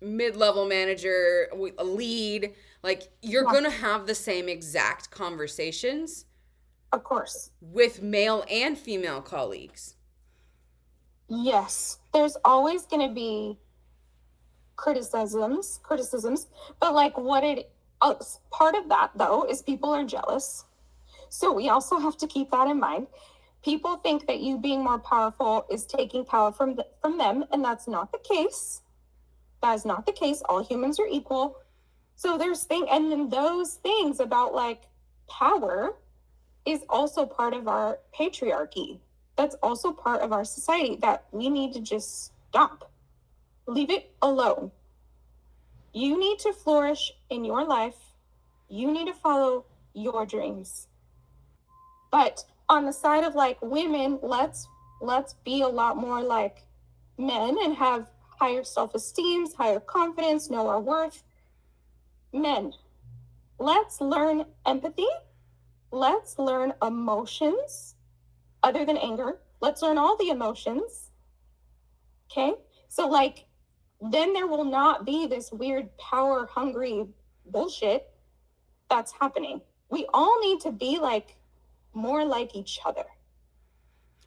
mid-level manager, a lead, like, you're going to have the same exact conversations. Of course. With male and female colleagues. Yes. There's always going to be criticisms, but like part of that though is people are jealous. So we also have to keep that in mind. People think that you being more powerful is taking power from them, and that's not the case. That is not the case. All humans are equal. So and then those things about, like, power is also part of our patriarchy. That's also part of our society that we need to just stop. Leave it alone. You need to flourish in your life. You need to follow your dreams. But on the side of, like, women, let's be a lot more like men and have higher self-esteem, higher confidence, know our worth. Men, let's learn empathy. Let's learn emotions other than anger. Let's learn all the emotions. Okay? So, like, then there will not be this weird power-hungry bullshit that's happening. We all need to be, like, more like each other.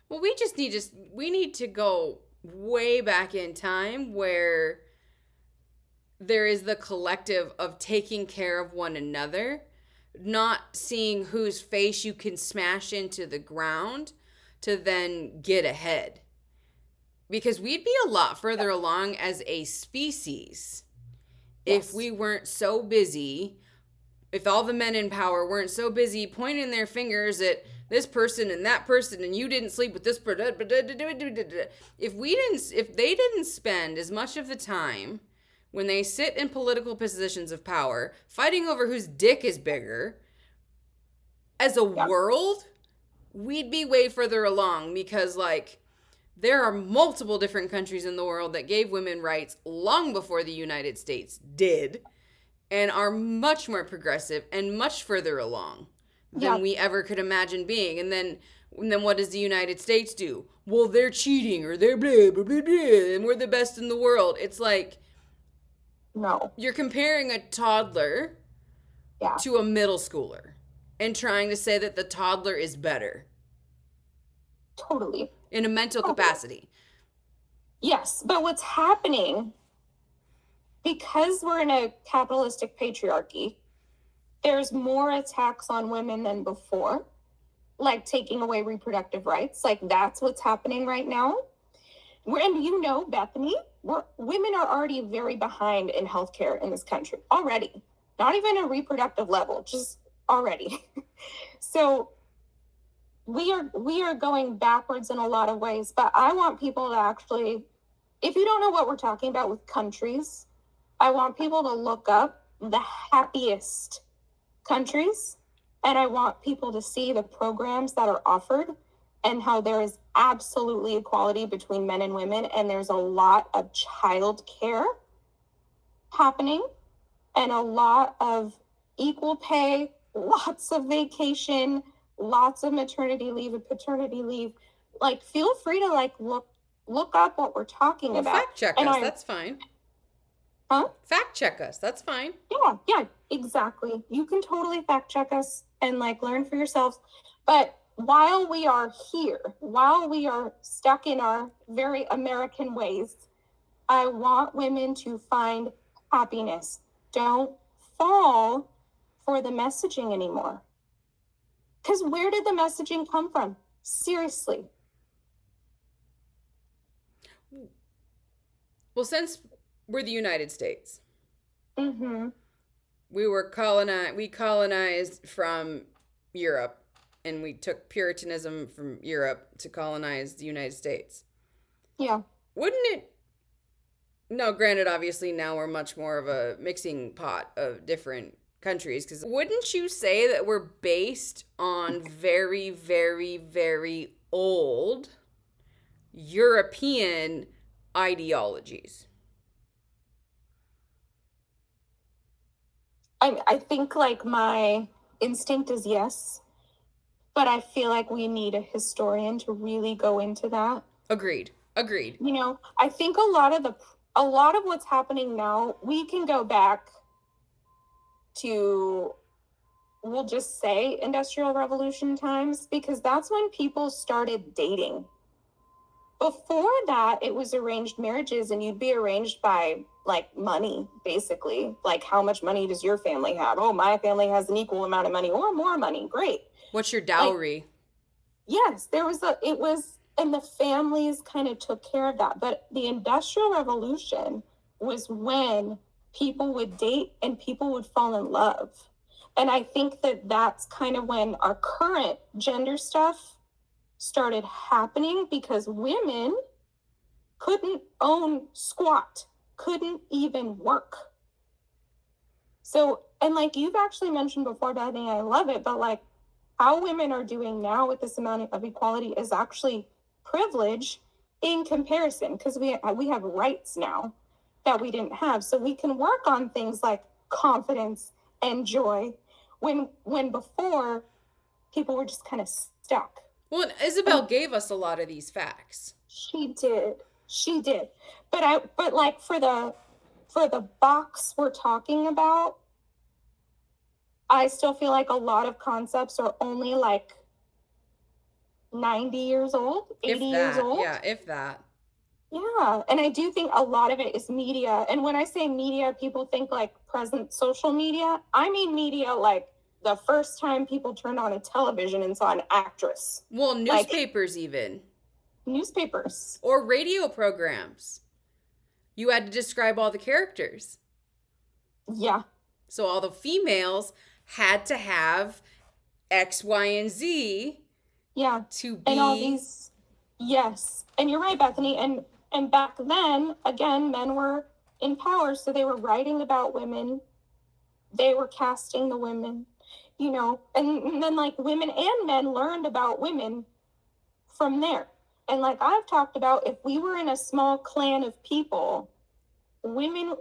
Well, we need to go way back in time where there is the collective of taking care of one another, not seeing whose face you can smash into the ground to then get ahead. Because we'd be a lot further along as a species if we weren't so busy, if all the men in power weren't so busy pointing their fingers at this person and that person, and you didn't sleep with this person. If they didn't spend as much of the time when they sit in political positions of power fighting over whose dick is bigger as a world, we'd be way further along, because, like, there are multiple different countries in the world that gave women rights long before the United States did, and are much more progressive and much further along than we ever could imagine being. And then what does the United States do? Well, they're cheating, or they're blah, blah, blah, blah, and we're the best in the world. It's like, No. You're comparing a toddler to a middle schooler and trying to say that the toddler is better. Totally. In a mental capacity. Yes, but what's happening, because we're in a capitalistic patriarchy, there's more attacks on women than before, like taking away reproductive rights. Like that's what's happening right now. And Bethany, women are already very behind in healthcare in this country already. Not even a reproductive level, just already. So we are going backwards in a lot of ways, but I want people to actually, if you don't know what we're talking about with countries, I want people to look up the happiest countries, and I want people to see the programs that are offered and how there is absolutely equality between men and women, and there's a lot of child care happening and a lot of equal pay, lots of vacation, lots of maternity leave and paternity leave. Like, feel free to look up what we're talking about. Fact check us. That's fine. Huh? Fact check us. That's fine. Yeah, exactly. You can totally fact check us and learn for yourselves. But while we are here, while we are stuck in our very American ways, I want women to find happiness. Don't fall for the messaging anymore. Because where did the messaging come from? Seriously. Well, since we're the United States, we colonized from Europe, and we took Puritanism from Europe to colonize the United States. Yeah. Wouldn't it? No, granted, obviously now we're much more of a mixing pot of different countries, because wouldn't you say that we're based on very, very, very old European ideologies? I think my instinct is yes, but I feel like we need a historian to really go into that. Agreed. I think a lot of what's happening now, we can go back to, we'll just say, Industrial Revolution times, because that's when people started dating. Before that, it was arranged marriages, and you'd be arranged by money, basically. Like, how much money does your family have? Oh, my family has an equal amount of money or more money. Great. What's your dowry? Yes, and the families kind of took care of that. But the Industrial Revolution was when people would date and people would fall in love. And I think that that's kind of when our current gender stuff started happening, because women couldn't own squat, couldn't even work. So, and you've actually mentioned before, Bethany, I love it, but how women are doing now with this amount of equality is actually privilege in comparison, because we have rights now that we didn't have. So we can work on things like confidence and joy when before people were just kind of stuck. Well, and Isabel gave us a lot of these facts. She did. But for the box we're talking about, I still feel like a lot of concepts are only 90 years old, 80 years old. Yeah, if that. Yeah, and I do think a lot of it is media. And when I say media, people think present social media. I mean media the first time people turned on a television and saw an actress. Well, newspapers even. Newspapers. Or radio programs. You had to describe all the characters. Yeah. So all the females had to have X, Y, and Z. Yeah. To be. And all these. Yes. And you're right, Bethany. And back then, again, men were in power. So they were writing about women. They were casting the women. And then women and men learned about women from there. And I've talked about, if we were in a small clan of people, women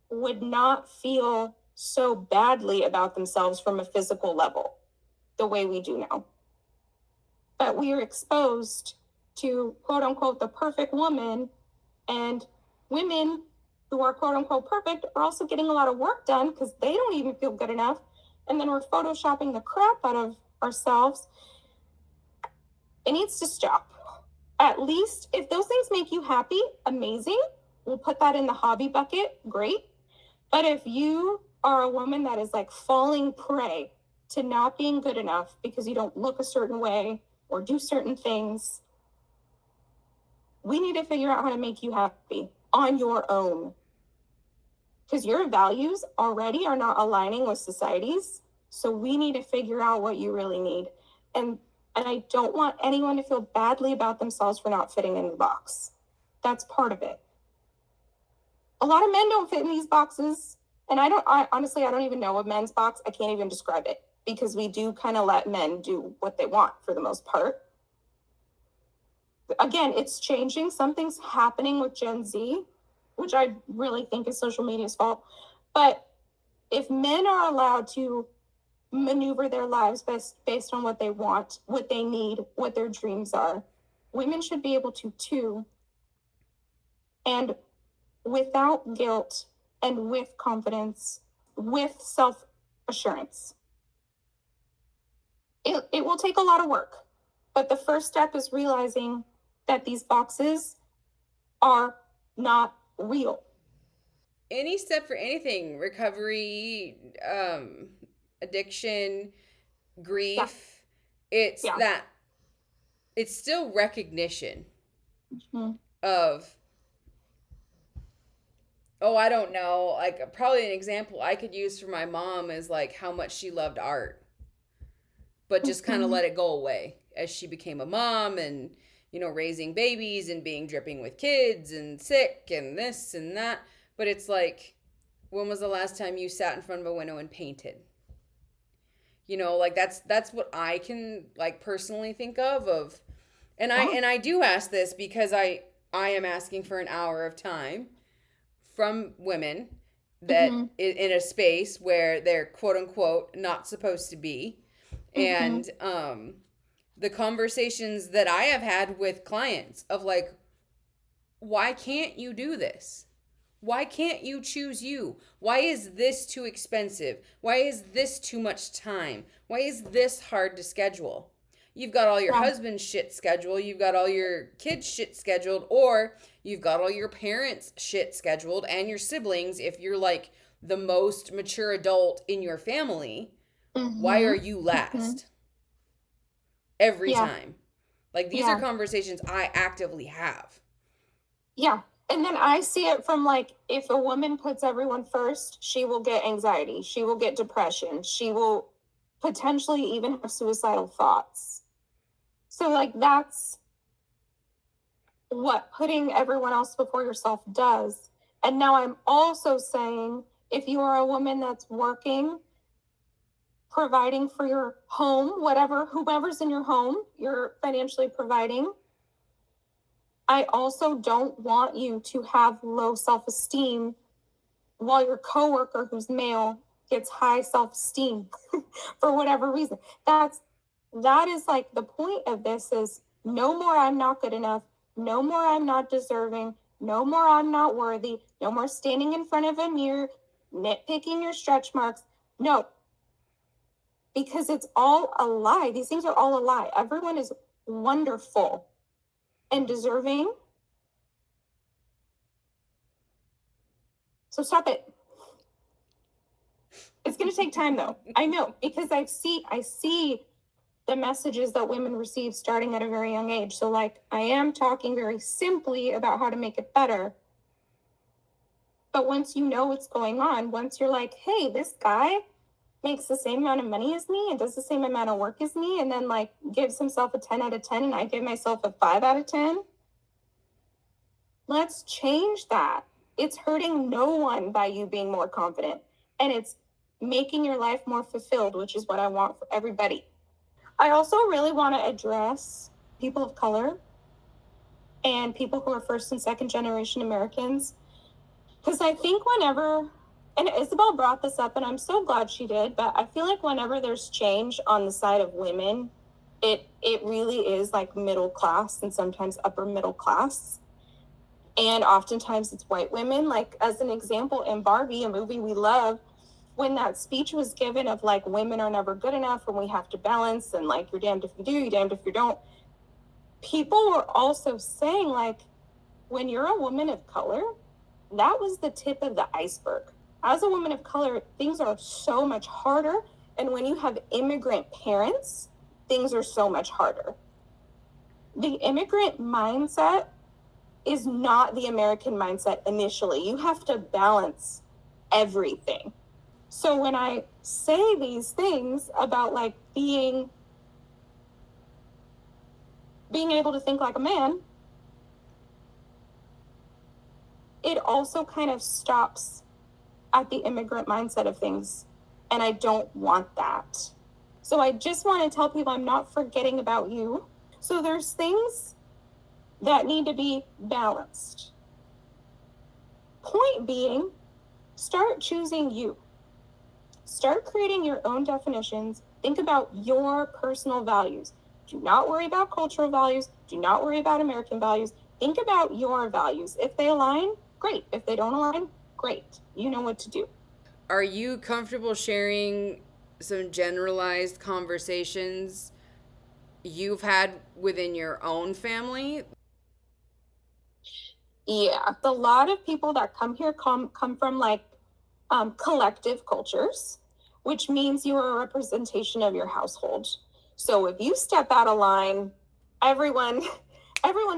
would not feel so badly about themselves from a physical level the way we do now. But we are exposed to, quote unquote, the perfect woman, and women who are quote unquote perfect are also getting a lot of work done because they don't even feel good enough. And then we're photoshopping the crap out of ourselves. It needs to stop. At least if those things make you happy, amazing. We'll put that in the hobby bucket. Great. But if you are a woman that is like falling prey to not being good enough because you don't look a certain way or do certain things, we need to figure out how to make you happy on your own. Because your values already are not aligning with society's. So we need to figure out what you really need. And I don't want anyone to feel badly about themselves for not fitting in the box. That's part of it. A lot of men don't fit in these boxes. And I honestly, I don't even know a men's box. I can't even describe it because we do kind of let men do what they want for the most part. Again, it's changing. Something's happening with Gen Z, which I really think is social media's fault. But if men are allowed to maneuver their lives based on what they want, what they need, what their dreams are, women should be able to too. And without guilt and with confidence, with self-assurance. It will take a lot of work, but the first step is realizing that these boxes are not real. Any step for anything, recovery, addiction, grief, it's still recognition of, I don't know, like probably an example I could use for my mom is like how much she loved art, but just kind of let it go away as she became a mom and, raising babies and being dripping with kids and sick and this and that. But it's like, when was the last time you sat in front of a window and painted? Like that's what I can like personally think of. And I do ask this because I am asking for an hour of time from women that in a space where they're quote unquote not supposed to be. And the conversations that I have had with clients of like, why can't you do this? Why can't you choose you? Why is this too expensive? Why is this too much time? Why is this hard to schedule? You've got all your husband's shit scheduled. You've got all your kids' shit scheduled. Or you've got all your parents' shit scheduled and your siblings. If you're like the most mature adult in your family, why are you last? Every time. Like these are conversations I actively have. Yeah. And then I see it from like, if a woman puts everyone first, she will get anxiety. She will get depression. She will potentially even have suicidal thoughts. So like, that's what putting everyone else before yourself does. And now I'm also saying, if you are a woman that's working, providing for your home, whoever's in your home, you're financially providing. I also don't want you to have low self-esteem while your coworker who's male gets high self-esteem for whatever reason. That is like the point of this is no more I'm not good enough, no more I'm not deserving, no more I'm not worthy, no more standing in front of a mirror, nitpicking your stretch marks. No, because it's all a lie. These things are all a lie. Everyone is wonderful and deserving. So stop it. It's going to take time though. I know, because I see the messages that women receive starting at a very young age. So like, I am talking very simply about how to make it better. But once you know what's going on, once you're like, hey, this guy makes the same amount of money as me and does the same amount of work as me, and then like gives himself a 10 out of 10 and I give myself a 5 out of 10. Let's change that. It's hurting no one by you being more confident, and it's making your life more fulfilled, which is what I want for everybody. I also really want to address people of color and people who are first and second generation Americans, because I think whenever, and Isabel brought this up and I'm so glad she did, but I feel like whenever there's change on the side of women, it really is like middle class and sometimes upper middle class. And oftentimes it's white women. Like, as an example, in Barbie, a movie we love, when that speech was given of like, women are never good enough and we have to balance, and like, you're damned if you do, you're damned if you don't. People were also saying, like, when you're a woman of color, that was the tip of the iceberg. As a woman of color, things are so much harder. And when you have immigrant parents, things are so much harder. The immigrant mindset is not the American mindset initially. You have to balance everything. So when I say these things about like being able to think like a man, it also kind of stops at the immigrant mindset of things. And I don't want that. So I just want to tell people I'm not forgetting about you. So there's things that need to be balanced. Point being, start choosing you. Start creating your own definitions. Think about your personal values. Do not worry about cultural values. Do not worry about American values. Think about your values. If they align, great. If they don't align, great. You know what to do. Are you comfortable sharing some generalized conversations you've had within your own family? Yeah, a lot of people that come here come from like collective cultures, which means you are a representation of your household. So if you step out of line, everyone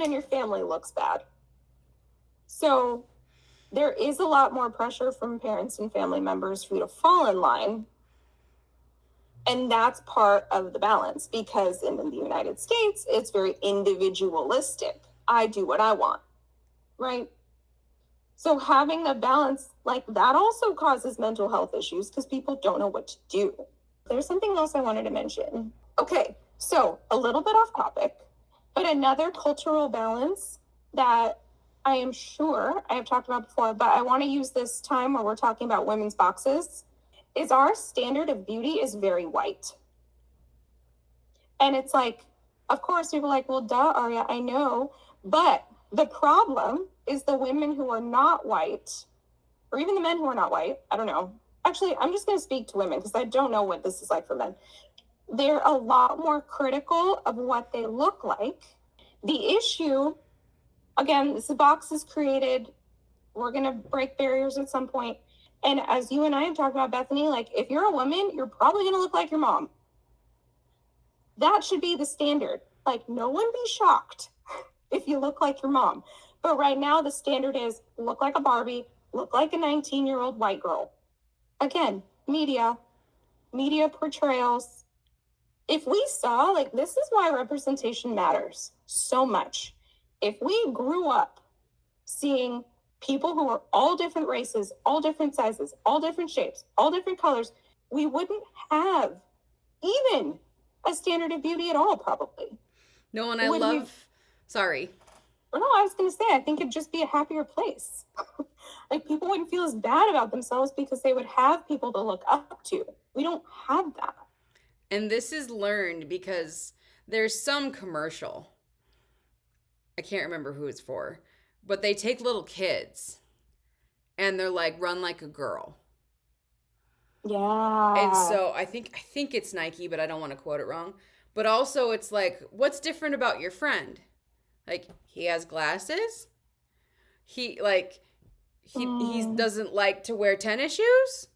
in your family looks bad. So there is a lot more pressure from parents and family members for you to fall in line. And that's part of the balance, because in the United States, it's very individualistic. I do what I want, right? So having the balance like that also causes mental health issues because people don't know what to do. There's something else I wanted to mention. Okay, so a little bit off topic, but another cultural balance that I am sure I have talked about before, but I want to use this time where we're talking about women's boxes, is our standard of beauty is very white. And it's like, of course, people are like, well, duh, Aria, I know. But the problem is the women who are not white, or even the men who are not white, I don't know. Actually, I'm just going to speak to women because I don't know what this is like for men. They're a lot more critical of what they look like. The issue, again, this box is created. We're going to break barriers at some point. And as you and I have talked about, Bethany, like, if you're a woman, you're probably going to look like your mom. That should be the standard. Like, no one be shocked if you look like your mom. But right now, the standard is look like a Barbie, look like a 19-year-old white girl. Again, media portrayals. If we saw, like, this is why representation matters so much. If we grew up seeing people who are all different races, all different sizes, all different shapes, all different colors, we wouldn't have even a standard of beauty at all, probably. No, and I love... Sorry. No, I was going to say, I think it'd just be a happier place. Like, people wouldn't feel as bad about themselves because they would have people to look up to. We don't have that. And this is learned because there's some commercial. I can't remember who it's for. But they take little kids and they're like, run like a girl. Yeah. And so I think it's Nike, but I don't want to quote it wrong. But also it's like, what's different about your friend? Like, he has glasses. He doesn't like to wear tennis shoes.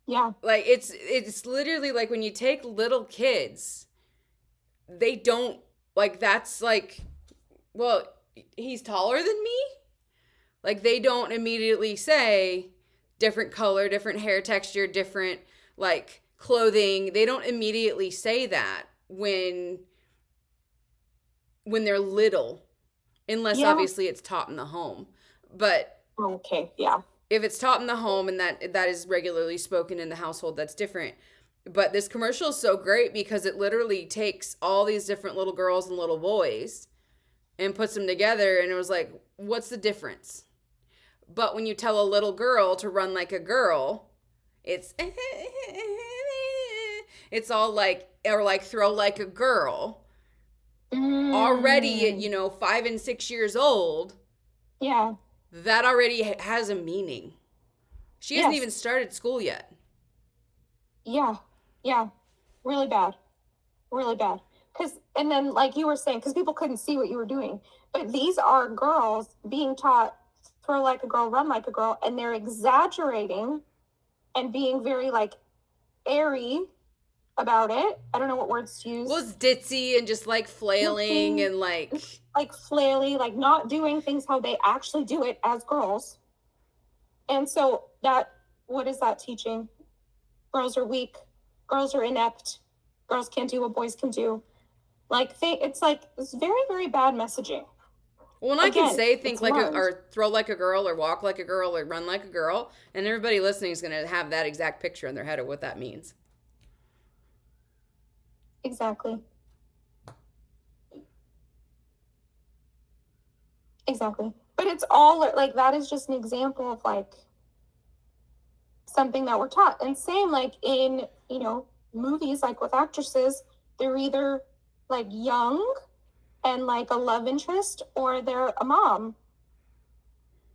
Yeah. Like, it's literally like when you take little kids, they don't, like, that's like, well, he's taller than me. Like, they don't immediately say different color, different hair texture, different, like, clothing. They don't immediately say that when they're little, unless obviously it's taught in the home. But okay, yeah. If it's taught in the home and that is regularly spoken in the household, that's different. But this commercial is so great because it literally takes all these different little girls and little boys and puts them together, and it was like, what's the difference? But when you tell a little girl to run like a girl, it's all like, or like throw like a girl. Already at, 5 and 6 years old, Yeah. That already has a meaning. She hasn't even started school yet. Yeah. Yeah. Really bad. Really bad. And then, like you were saying, because people couldn't see what you were doing, but these are girls being taught throw like a girl, run like a girl, and they're exaggerating and being very like airy about it. I don't know what words to use. Well, it's ditzy and just like flailing and like flaily, like not doing things how they actually do it as girls. And so what is that teaching? Girls are weak. Girls are inept. Girls can't do what boys can do. It's very, very bad messaging. Well, and I can say think like or throw like a girl or walk like a girl or run like a girl, and everybody listening is going to have that exact picture in their head of what that means. Exactly. But it's all like that is just an example of like something that we're taught. And same like in, movies, like with actresses, they're either like young and like a love interest or they're a mom.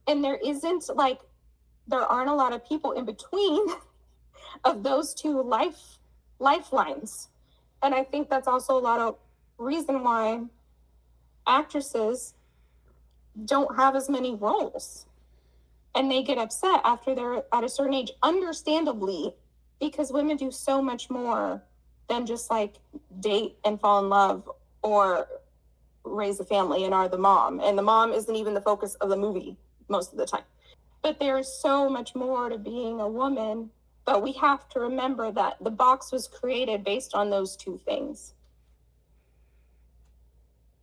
And there aren't a lot of people in between of those two lifelines. And I think that's also a lot of reason why actresses don't have as many roles. And they get upset after they're at a certain age, understandably, because women do so much more than just like date and fall in love or raise a family and are the mom. And the mom isn't even the focus of the movie most of the time. But there's so much more to being a woman. But we have to remember that the box was created based on those two things.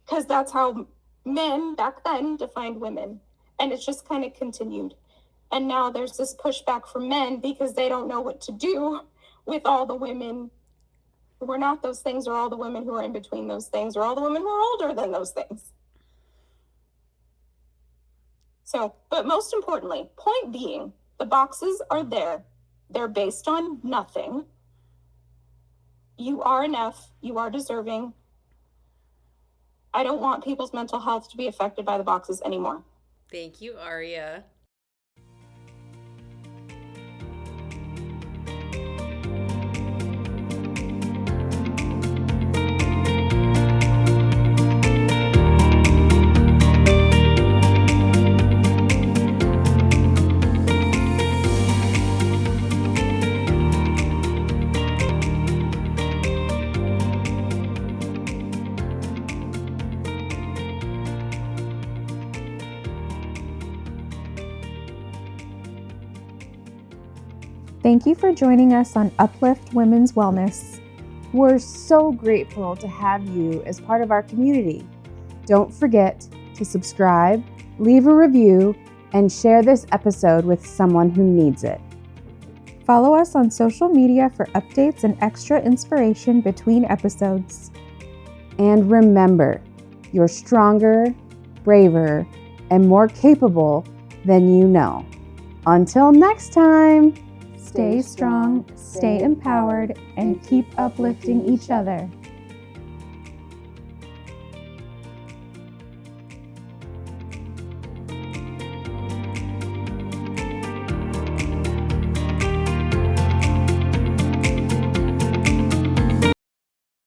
Because that's how men back then defined women. And it's just kind of continued. And now there's this pushback from men because they don't know what to do with all the women who are not those things, or all the women who are in between those things, or all the women who are older than those things. So, but most importantly, point being, the boxes are there. They're based on nothing. You are enough. You are deserving. I don't want people's mental health to be affected by the boxes anymore. Thank you, Auria. Thank you for joining us on UpLift Women's Wellness. We're so grateful to have you as part of our community. Don't forget to subscribe, leave a review, and share this episode with someone who needs it. Follow us on social media for updates and extra inspiration between episodes. And remember, you're stronger, braver, and more capable than you know. Until next time, Stay strong, stay empowered, and keep uplifting each other.